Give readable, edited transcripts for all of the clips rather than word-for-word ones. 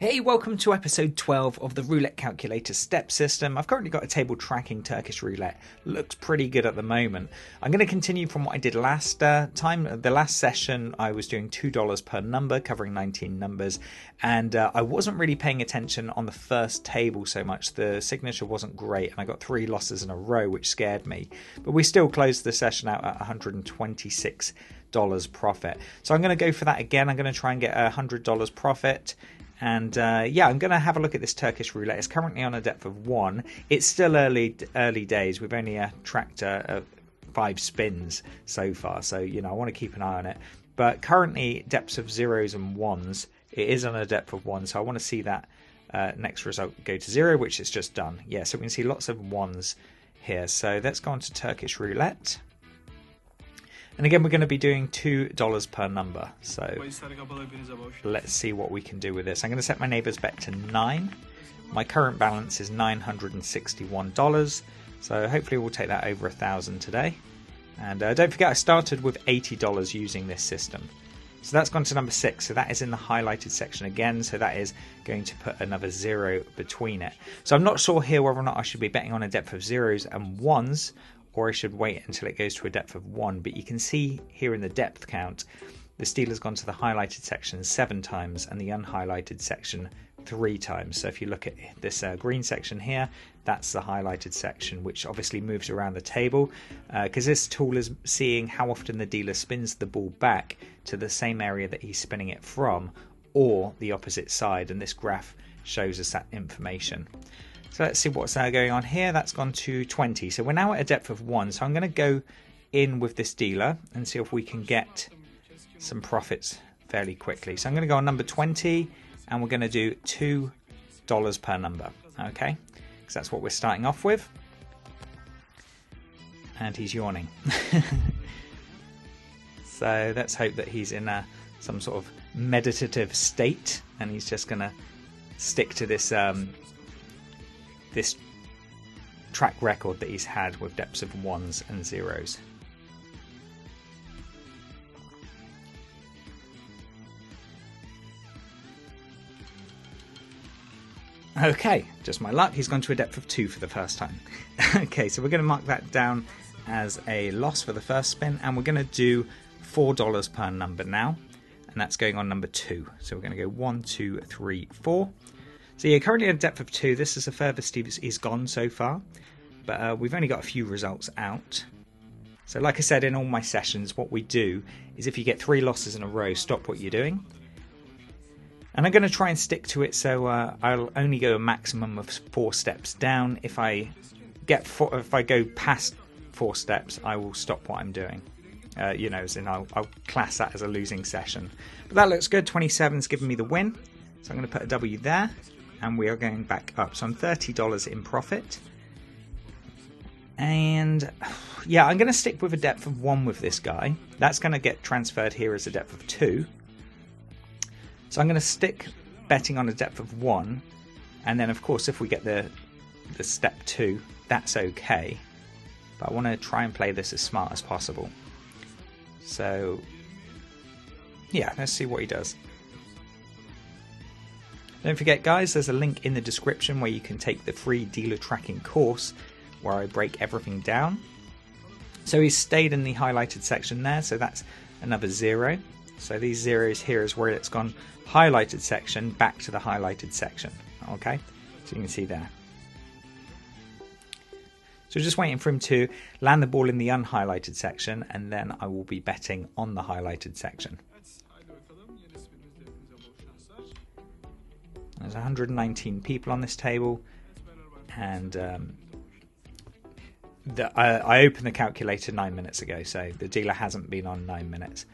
Hey, welcome to episode 12 of the Roulette Calculator step system. I've currently got a table tracking Turkish roulette. Looks pretty good at the moment. I'm going to continue from what I did last time. The last session I was doing $2 per number, covering 19 numbers, and I wasn't really paying attention on the first table so much. The signature wasn't great and I got 3 losses in a row, which scared me. But we still closed the session out at $126 profit. So I'm going to go for that again. I'm going to try and get $100 profit. And yeah, I'm going to have a look at this Turkish roulette. It's currently on a depth of 1. It's still early days. We've only tracked 5 spins so far, so you know I want to keep an eye on it. But currently depths of 0s and 1s. It is on a depth of 1, so I want to see that next result go to 0, which it's just done. Yeah, so we can see lots of 1s here. So let's go on to Turkish roulette. And again, we're going to be doing $2 per number. So let's see what we can do with this. I'm going to set my neighbor's bet to 9. My current balance is $961. So hopefully we'll take that over 1,000 today. And don't forget, I started with $80 using this system. So that's gone to number 6. So that is in the highlighted section again. So that is going to put another 0 between it. So I'm not sure here whether or not I should be betting on a depth of 0s and 1s, or I should wait until it goes to a depth of 1. But you can see here in the depth count, the steel has gone to the highlighted section 7 times and the unhighlighted section 3 times. So if you look at this green section here, that's the highlighted section, which obviously moves around the table because this tool is seeing how often the dealer spins the ball back to the same area that he's spinning it from, or the opposite side, and this graph shows us that information. So let's see what's going on here. That's gone to 20. So we're now at a depth of 1. So I'm going to go in with this dealer and see if we can get some profits fairly quickly. So I'm going to go on number 20 and we're going to do $2 per number. Okay, because that's what we're starting off with. And he's yawning. So let's hope that he's in some sort of meditative state and he's just going to stick to this this track record that he's had with depths of 1s and 0s. Okay, just my luck, he's gone to a depth of 2 for the first time. Okay, so we're going to mark that down as a loss for the first spin, and we're going to do $4 per number now, and that's going on number 2. So we're going to go 1, 2, 3, 4. So yeah, currently at a depth of 2, this is the furthest he's gone so far, but we've only got a few results out. So like I said in all my sessions, what we do is if you get 3 losses in a row, stop what you're doing. And I'm going to try and stick to it, so I'll only go a maximum of 4 steps down. If I go past 4 steps, I will stop what I'm doing. You know, as in I'll class that as a losing session. But that looks good. 27's given me the win, so I'm going to put a W there. And we are going back up. So I'm $30 in profit. And yeah, I'm going to stick with a depth of 1 with this guy. That's going to get transferred here as a depth of 2. So I'm going to stick betting on a depth of 1. And then, of course, if we get the step 2, that's okay. But I want to try and play this as smart as possible. So yeah, let's see what he does. Don't forget, guys, there's a link in the description where you can take the free dealer tracking course where I break everything down. So he's stayed in the highlighted section there, so that's another 0. So these zeros here is where it's gone highlighted section back to the highlighted section. Okay, so you can see there. So just waiting for him to land the ball in the unhighlighted section, and then I will be betting on the highlighted section. There's 119 people on this table, and I opened the calculator 9 minutes ago, so the dealer hasn't been on 9 minutes.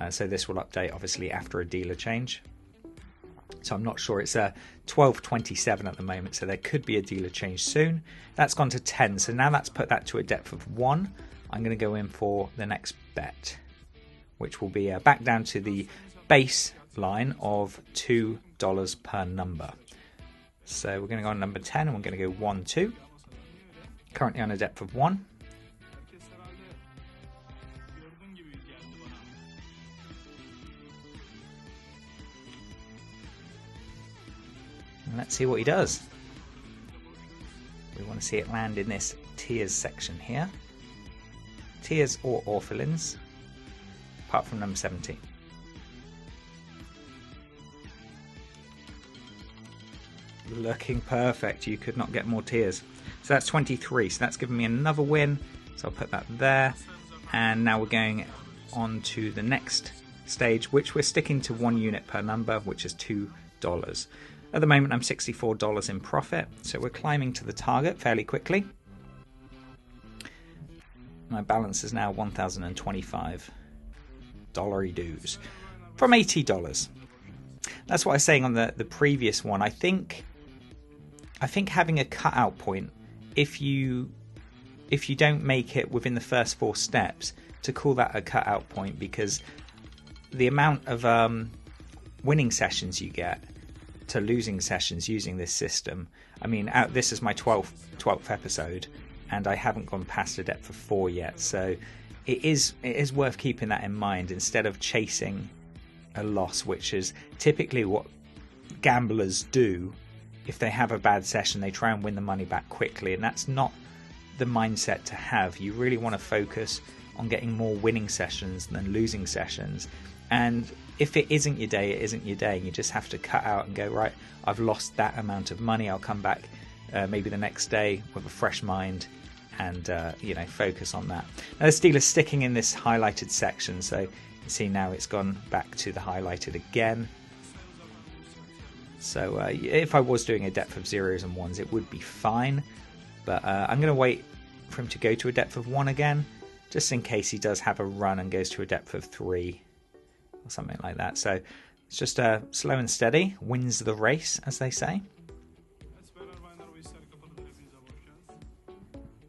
So this will update obviously after a dealer change. So I'm not sure. It's 12:27 at the moment, so there could be a dealer change soon. That's gone to 10, so now that's put that to a depth of 1. I'm going to go in for the next bet, which will be back down to the base line of $2 per number. So we're going to go on number 10 and we're going to go 1, 2. Currently on a depth of 1. And let's see what he does. We want to see it land in this tiers section here. Tiers or orphelins, apart from number 17. Looking perfect. You could not get more tiers. So that's 23. So that's given me another win. So I'll put that there. And now we're going on to the next stage, which we're sticking to 1 unit per number, which is $2. At the moment, I'm $64 in profit. So we're climbing to the target fairly quickly. My balance is now $1,025 dues from $80. That's what I was saying on the previous one. I think having a cutout point, if you don't make it within the first 4 steps, to call that a cutout point, because the amount of winning sessions you get to losing sessions using this system. I mean, this is my 12th episode, and I haven't gone past a depth of 4 yet. So it is worth keeping that in mind instead of chasing a loss, which is typically what gamblers do. If they have a bad session, they try and win the money back quickly, and that's not the mindset to have. You really want to focus on getting more winning sessions than losing sessions. And if it isn't your day, it isn't your day. You just have to cut out and go, right, I've lost that amount of money. I'll come back maybe the next day with a fresh mind and focus on that. Now this dealer's sticking in this highlighted section, so you can see now it's gone back to the highlighted again. So if I was doing a depth of 0s and 1s, it would be fine. But I'm going to wait for him to go to a depth of 1 again, just in case he does have a run and goes to a depth of 3 or something like that. So it's just slow and steady wins the race, as they say.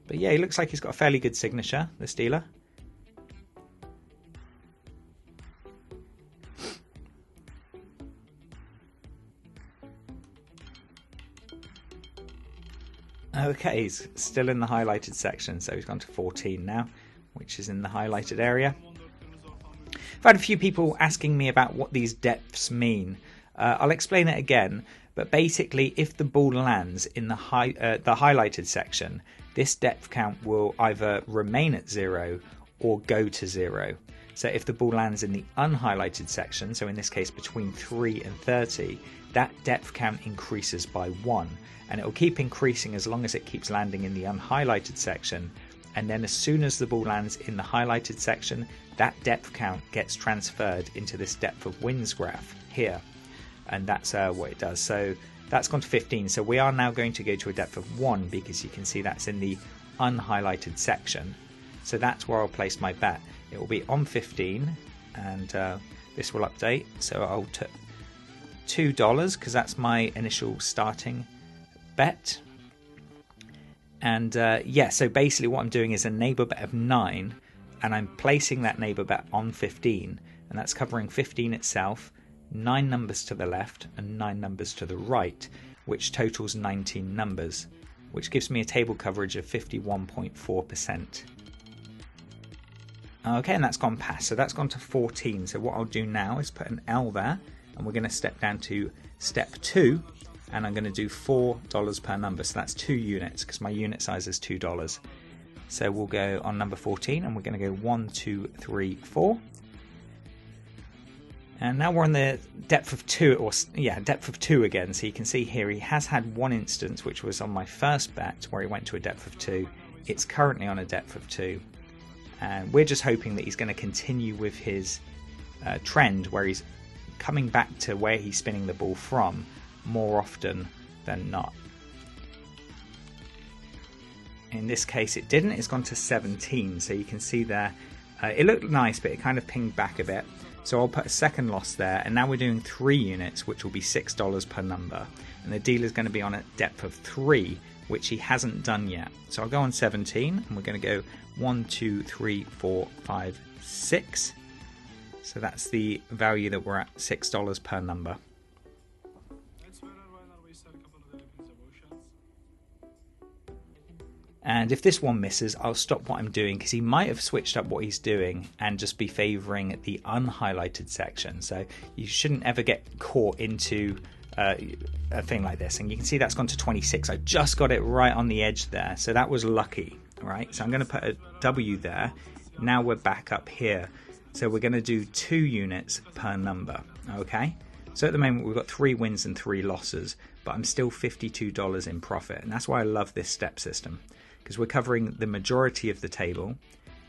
But yeah, he looks like he's got a fairly good signature, this dealer. Okay, he's still in the highlighted section, so he's gone to 14 now, which is in the highlighted area. I've had a few people asking me about what these depths mean. I'll explain it again, but basically if the ball lands in the highlighted section, this depth count will either remain at 0 or go to 0. So if the ball lands in the unhighlighted section, so in this case between 3 and 30, that depth count increases by 1. And it will keep increasing as long as it keeps landing in the unhighlighted section. And then as soon as the ball lands in the highlighted section, that depth count gets transferred into this depth of wins graph here. And that's what it does. So that's gone to 15. So we are now going to go to a depth of 1 because you can see that's in the unhighlighted section. So that's where I'll place my bet. It will be on 15 and this will update. So I'll put $2 because that's my initial starting bet. And yeah, so basically what I'm doing is a neighbor bet of 9 and I'm placing that neighbor bet on 15, and that's covering 15 itself, 9 numbers to the left and 9 numbers to the right, which totals 19 numbers, which gives me a table coverage of 51.4%. Okay, and that's gone past, so that's gone to 14. So what I'll do now is put an L there, and we're going to step down to step 2, and I'm going to do $4 per number. So that's 2 units because my unit size is $2. So we'll go on number 14, and we're going to go 1, 2, 3, 4. And now we're on the depth of 2, or yeah, depth of 2 again. So you can see here he has had one instance, which was on my first bet, where he went to a depth of 2. It's currently on a depth of 2. And we're just hoping that he's going to continue with his trend, where he's coming back to where he's spinning the ball from more often than not. In this case it didn't, it's gone to 17, so you can see there it looked nice but it kind of pinged back a bit, so I'll put a second loss there, and now we're doing 3 units, which will be $6 per number, and the dealer's going to be on a depth of 3, which he hasn't done yet. So I'll go on 17 and we're going to go 1, 2, 3, 4, 5, 6. So that's the value that we're at, $6 per number. And if this one misses, I'll stop what I'm doing because he might have switched up what he's doing and just be favouring the unhighlighted section. So you shouldn't ever get caught into a thing like this, and you can see that's gone to 26. I just got it right on the edge there, so that was lucky. Right, so I'm going to put a W there. Now we're back up here, so we're going to do 2 units per number. Okay, so at the moment we've got 3 wins and 3 losses, but I'm still $52 in profit, and that's why I love this step system, because we're covering the majority of the table,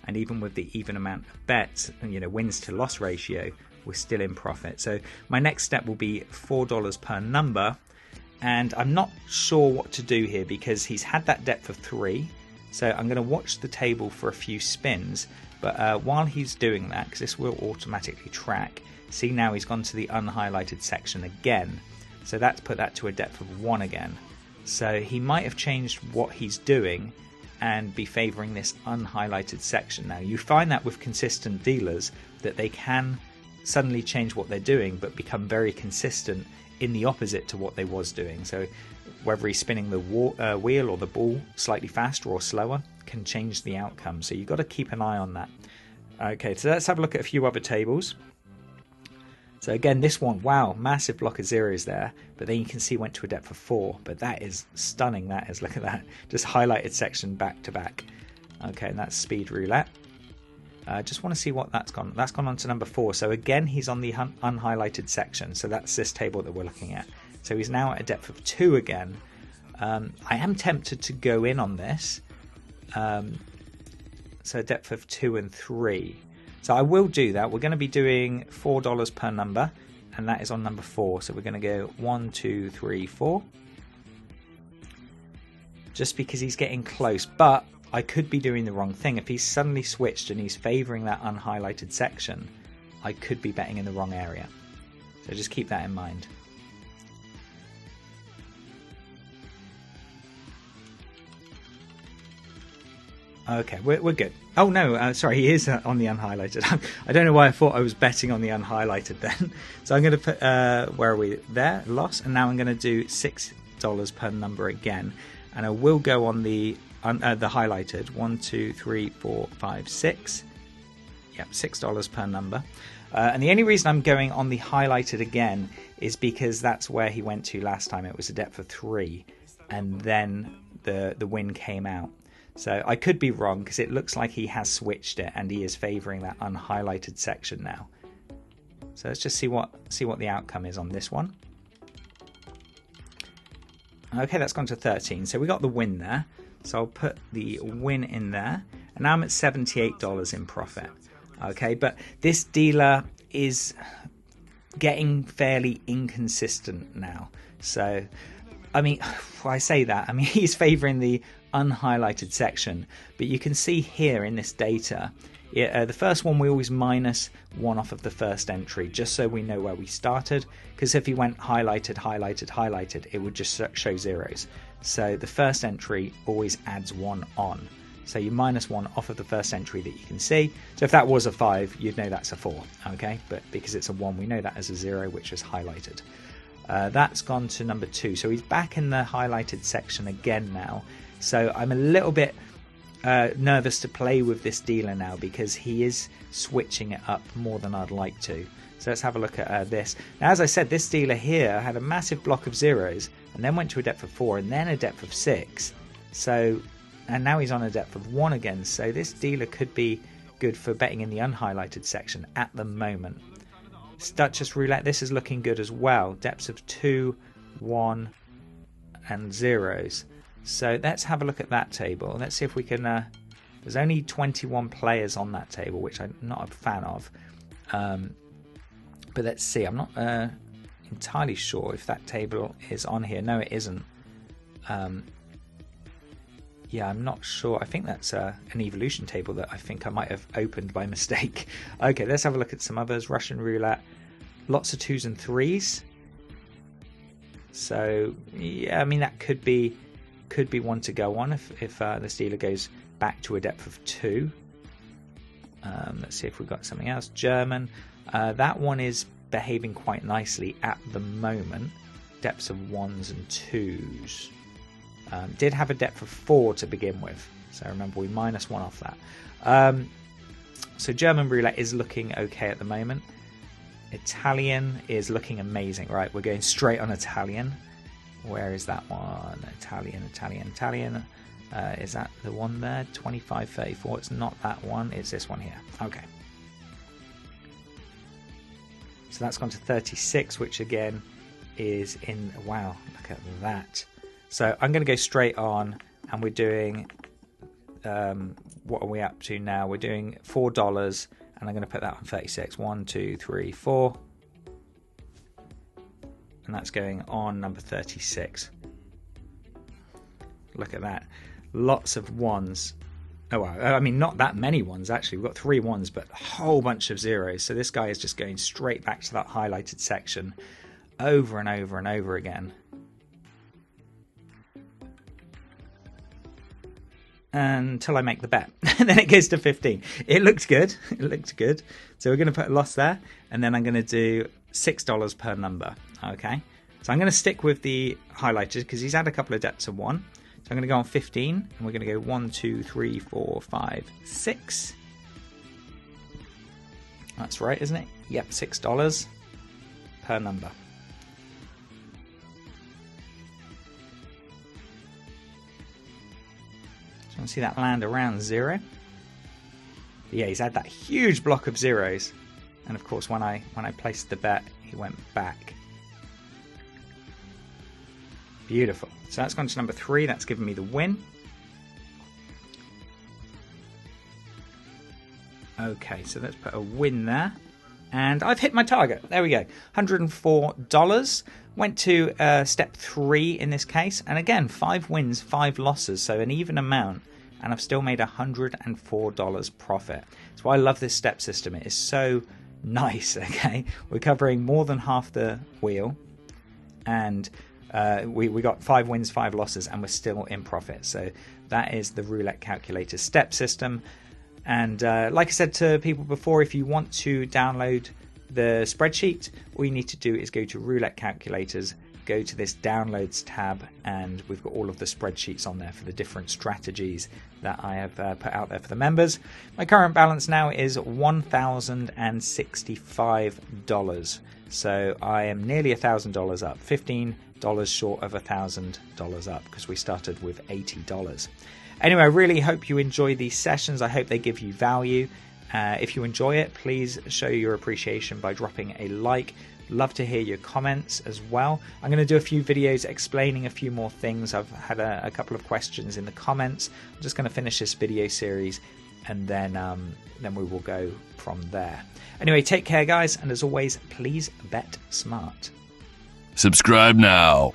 and even with the even amount of bets and, you know, wins to loss ratio, we're still in profit. So my next step will be $4 per number, and I'm not sure what to do here because he's had that depth of 3. So I'm going to watch the table for a few spins, but while he's doing that, because this will automatically track, see now he's gone to the unhighlighted section again. So that's put that to a depth of 1 again. So he might have changed what he's doing and be favouring this unhighlighted section. Now you find that with consistent dealers that they can suddenly change what they're doing but become very consistent in the opposite to what they was doing. So whether he's spinning the wheel or the ball slightly faster or slower can change the outcome. So you've got to keep an eye on that. Okay, so let's have a look at a few other tables. So again, this one, wow, massive block of zeros there, but then you can see went to a depth of 4, but that is stunning. That is, look at that, just highlighted section back to back. Okay, and that's speed roulette. Just want to see what that's gone. That's gone on to number 4. So again, he's on the unhighlighted section. So that's this table that we're looking at. So he's now at a depth of 2 again. I am tempted to go in on this. So a depth of 2 and 3. So I will do that. We're going to be doing $4 per number, and that is on number 4. So we're going to go 1, 2, 3, 4. Just because he's getting close, but I could be doing the wrong thing. If he's suddenly switched and he's favouring that unhighlighted section, I could be betting in the wrong area. So just keep that in mind. Okay, we're good. Oh no, sorry, he is on the unhighlighted. I don't know why I thought I was betting on the unhighlighted then. So I'm going to put, where are we? There, loss. And now I'm going to do $6 per number again. And I will go on the highlighted. 1, 2, 3, 4, 5, 6. Yep, $6 per number. And the only reason I'm going on the highlighted again is because that's where he went to last time. It was a depth of 3. And then the win came out. So I could be wrong because it looks like he has switched it and he is favouring that unhighlighted section now. So let's just see what the outcome is on this one. Okay, that's gone to 13. So we got the win there. So I'll put the win in there. And now I'm at $78 in profit. Okay, but this dealer is getting fairly inconsistent now. So, I mean, I say that. I mean, he's favouring the unhighlighted section, but you can see here in this data, the first one we always minus 1 off of the first entry just so we know where we started, because if he went highlighted, highlighted, highlighted, it would just show zeros. So the first entry always adds 1 on, so you minus 1 off of the first entry that you can see. So if that was a 5, you'd know that's a 4. Okay, but because it's a 1, we know that as a 0, which is highlighted. That's gone to number 2, so he's back in the highlighted section again now. So I'm a little bit nervous to play with this dealer now because he is switching it up more than I'd like to. So let's have a look at this. Now, as I said, this dealer here had a massive block of zeros and then went to a depth of 4 and then a depth of 6. So, and now he's on a depth of 1 again. So this dealer could be good for betting in the unhighlighted section at the moment. Duchess Roulette, this is looking good as well. Depths of 2, 1 and zeros. So let's have a look at that table. Let's see if we can... there's only 21 players on that table, which I'm not a fan of. But let's see. I'm not entirely sure if that table is on here. No, it isn't. Yeah, I'm not sure. I think that's an evolution table that I think I might have opened by mistake. Okay, let's have a look at some others. Russian roulette. Lots of 2s and 3s. So, yeah, I mean, that could be one to go on if this dealer goes back to a depth of 2. Let's see if we've got something else. German. That one is behaving quite nicely at the moment. Depths of 1s and 2s. Did have a depth of 4 to begin with. So remember, we minus 1 off that. So German roulette is looking okay at the moment. Italian is looking amazing. Right, we're going straight on Italian. Where is that one? Italian. Is that the one there? 25.34. It's not that one. It's this one here. Okay. So that's gone to 36, which again is in... Wow, look at that. So I'm going to go straight on, and we're doing... what are we up to now? We're doing $4, and I'm going to put that on 36. 1, 2, 3, 4. And that's going on number 36. Look at that. Lots of ones. Oh, well, I mean, not that many ones, actually. We've got 3 ones, but a whole bunch of zeros. So this guy is just going straight back to that highlighted section over and over and over again. Until I make the bet. And then it goes to 15. It looked good. It looked good. So we're going to put a loss there. And then I'm going to do $6 per number. Okay. So I'm going to stick with the highlighters because he's had a couple of depths of 1. So I'm going to go on 15. And we're going to go 1, 2, 3, 4, 5, 6. That's right, isn't it? Yep, $6 per number. So you want to see that land around 0. But yeah, he's had that huge block of zeros. And of course, when I placed the bet, he went back. Beautiful. So that's gone to number 3. That's given me the win. Okay, so let's put a win there. And I've hit my target. There we go. $104. Went to step 3 in this case. And again, 5 wins, 5 losses. So an even amount. And I've still made $104 profit. That's why I love this step system. It is so nice, okay? We're covering more than half the wheel. And we got 5 wins, 5 losses, and we're still in profit. So that is the Roulette Calculator step system. And like I said to people before, if you want to download the spreadsheet, all you need to do is go to Roulette Calculators, go to this Downloads tab, and we've got all of the spreadsheets on there for the different strategies that I have put out there for the members. My current balance now is $1,065. So I am nearly $1,000 up, $15 short of $1,000 up because we started with $80. Anyway, I really hope you enjoy these sessions. I hope they give you value. If you enjoy it, please show your appreciation by dropping a like. Love to hear your comments as well. I'm going to do a few videos explaining a few more things. I've had a couple of questions in the comments. I'm just going to finish this video series, and then we will go from there. Anyway, take care, guys, and as always, please bet smart. Subscribe now.